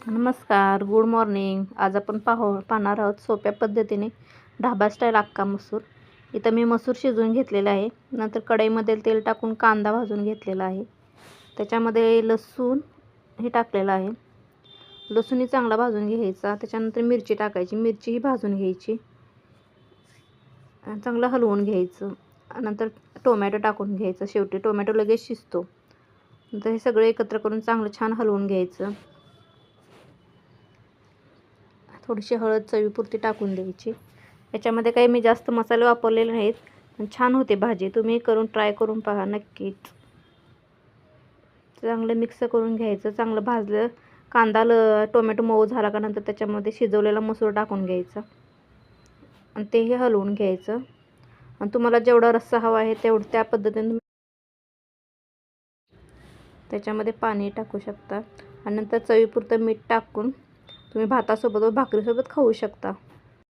नमस्कार, good morning. आज आपण पाहणार आहोत सोप्या पद्धतीने ढाबा स्टाईल अख्खा मसूर. इथं मी मसूर शिजवून घेतलेला आहे. नंतर कढईमध्ये तेल टाकून कांदा भाजून घेतलेला आहे. त्याच्यामध्ये लसूण हे टाकलेलं आहे. लसूणही चांगला भाजून घ्यायचा. त्याच्यानंतर मिरची टाकायची, मिरचीही भाजून घ्यायची, चांगलं हलवून घ्यायचं. नंतर टोमॅटो टाकून घ्यायचं. शेवटी टोमॅटो लगेच शिजतो. नंतर हे सगळं एकत्र करून चांगलं छान हलवून घ्यायचं. थोडीशी हळद चवीपुरती टाकून द्यायची. याच्यामध्ये काही मी जास्त मसाले वापरलेले नाहीत, पण छान होते भाजी. तुम्ही ट्राय करून पहा नक्कीच. चांगलं मिक्स करून घ्यायचं. चांगलं भाजलं कांदा टोमॅटो मऊ झाला का नंतर त्याच्यामध्ये शिजवलेला मसूर टाकून घ्यायचा आणि तेही हलवून घ्यायचं. आणि तुम्हाला जेवढा रस्सा हवा आहे तेवढं त्या पद्धतीने त्याच्यामध्ये पाणी टाकू शकता आणि नंतर चवीपुरतं मीठ टाकून तुम्ही भातासोबत व भाकरीसोबत खाऊ शकता.